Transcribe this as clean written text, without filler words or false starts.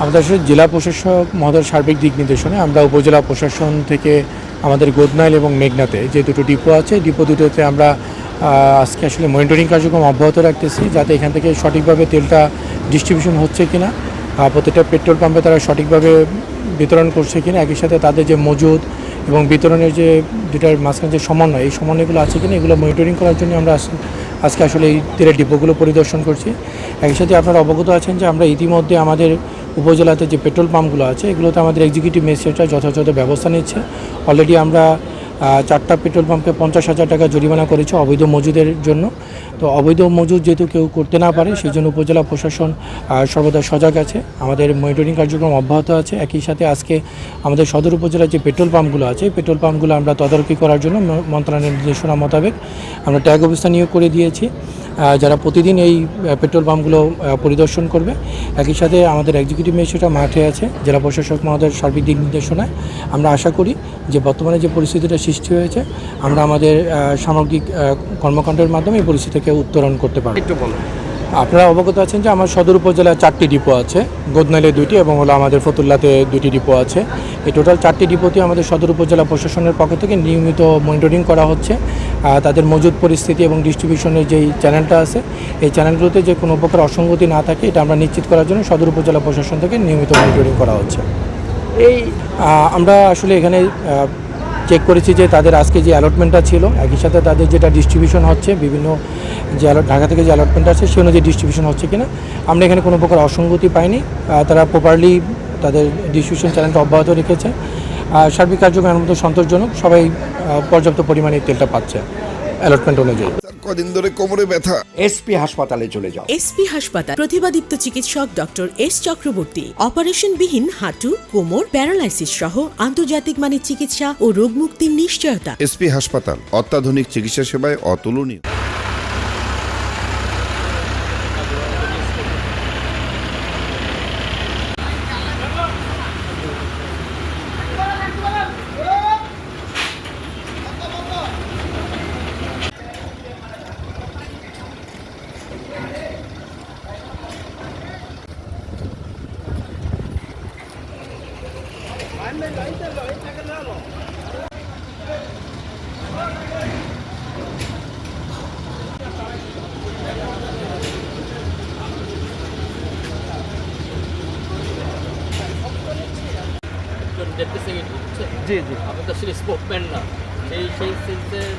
আমাদের আসলে জেলা প্রশাসক মহোদয়ের সার্বিক দিক নির্দেশনে আমরা উপজেলা প্রশাসন থেকে আমাদের গোদনাইল এবং মেঘনাতে যে দুটো ডিপো আছে, ডিপো দুটোতে আমরা আজকে আসলে মনিটরিং কার্যক্রম অব্যাহত রাখতেছি, যাতে এখান থেকে সঠিকভাবে তেলটা ডিস্ট্রিবিউশন হচ্ছে কিনা, প্রত্যেকটা পেট্রোল পাম্পে তারা সঠিকভাবে বিতরণ করছে কিনা, একই সাথে তাদের যে মজুদ এবং বিতরণের যে দুটার মাঝখানে যে সমন্বয়, এই সমন্বয়গুলো আছে কিনা এগুলো মনিটরিং করার জন্য আমরা আজকে আসলে এই তেলের ডিপোগুলো পরিদর্শন করছি। একই সাথে আপনারা অবগত আছেন যে আমরা ইতিমধ্যে আমাদের উপজেলাতে যে পেট্রোল পাম্পগুলো আছে এগুলোতে আমাদের এক্সিকিউটিভ ম্যাজিস্ট্রেটরা যথাযথ ব্যবস্থা নিচ্ছে। অলরেডি আমরা 4টা পেট্রোল পাম্পকে 50,000 টাকা জরিমানা করেছে অবৈধ মজুদের জন্য। তো অবৈধ মজুদ যেহেতু কেউ করতে না পারে, সেই জন্য উপজেলা প্রশাসন সর্বদা সজাগ আছে, আমাদের মনিটরিং কার্যক্রম অব্যাহত আছে। একই সাথে আজকে আমাদের সদর উপজেলার যে পেট্রোল পাম্পগুলো আছে, পেট্রোল পাম্পগুলো আমরা তদারকি করার জন্য মন্ত্রণালয়ের নির্দেশনা মোতাবেক আমরা ট্যাগ অফিসার নিয়োগ করে দিয়েছি, যারা প্রতিদিন এই পেট্রোল পাম্পগুলো পরিদর্শন করবে। একই সাথে আমাদের এক্সিকিউটিভ ম্যাজিস্ট্রেটরা মাঠে আছে জেলা প্রশাসক মহোদয়ের সার্বিক দিক নির্দেশনায়। আমরা আশা করি যে বর্তমানে যে পরিস্থিতিটা সৃষ্টি হয়েছে, আমরা আমাদের সামগ্রিক কর্মকাণ্ডের মাধ্যমে এই পরিস্থিতি থেকে উত্তরণ করতে পারব। একটু বলুন। আপনারা অবগত আছেন যে আমার সদর উপজেলায় 4টি ডিপো আছে, গোদনাইলে 2টি এবং হলো আমাদের ফতুল্লাতে 2টি ডিপো আছে। এই টোটাল 4টি ডিপোতে আমাদের সদর উপজেলা প্রশাসনের পক্ষ থেকে নিয়মিত মনিটরিং করা হচ্ছে। তাদের মজুদ পরিস্থিতি এবং ডিস্ট্রিবিউশনের যেই চ্যানেলটা আছে, এই চ্যানেলগুলোতে যে কোনো প্রকার অসঙ্গতি না থাকে এটা আমরা নিশ্চিত করার জন্য সদর উপজেলা প্রশাসন থেকে নিয়মিত মনিটরিং করা হচ্ছে। আমরা আসলে এখানে চেক করেছি যে তাদের আজকে যে অ্যালটমেন্টটা ছিল, একই সাথে তাদের যেটা ডিস্ট্রিবিউশন হচ্ছে বিভিন্ন যে ঢাকা থেকে যে অ্যালটমেন্ট আছে সে অনুযায়ী ডিস্ট্রিবিউশন হচ্ছে কিনা, আমরা এখানে কোনো প্রকার অসঙ্গতি পাইনি। তারা প্রপারলি তাদের ডিস্ট্রিবিউশন চ্যানেলটা অব্যাহত রেখেছে। সার্বিক কার্যক্রমের মতো সন্তোষজনক, সবাই পর্যাপ্ত পরিমাণে তেলটা পাচ্ছে অ্যালটমেন্ট অনুযায়ী। কদিন ধরে কোমরে ব্যথা। এসপি হাসপাতালে চলে যাও। এসপি হাসপাতাল, প্রতিভাদীপ্ত চিকিৎসক ডক্টর এস চক্রবর্তী, অপারেশনবিহীন হাঁটু, কোমর, প্যারালাইসিস সহ আন্তর্জাতিক মানের চিকিৎসা ও রোগ মুক্তির নিশ্চয়তা। এসপি হাসপাতাল, অত্যাধুনিক চিকিৎসা সেবায় অতুলনীয়। দেখতেছে কিন্তু, বুঝছেন? জি জি। আমি তো আসলে স্পোকম্যান না, সেই সেন্সের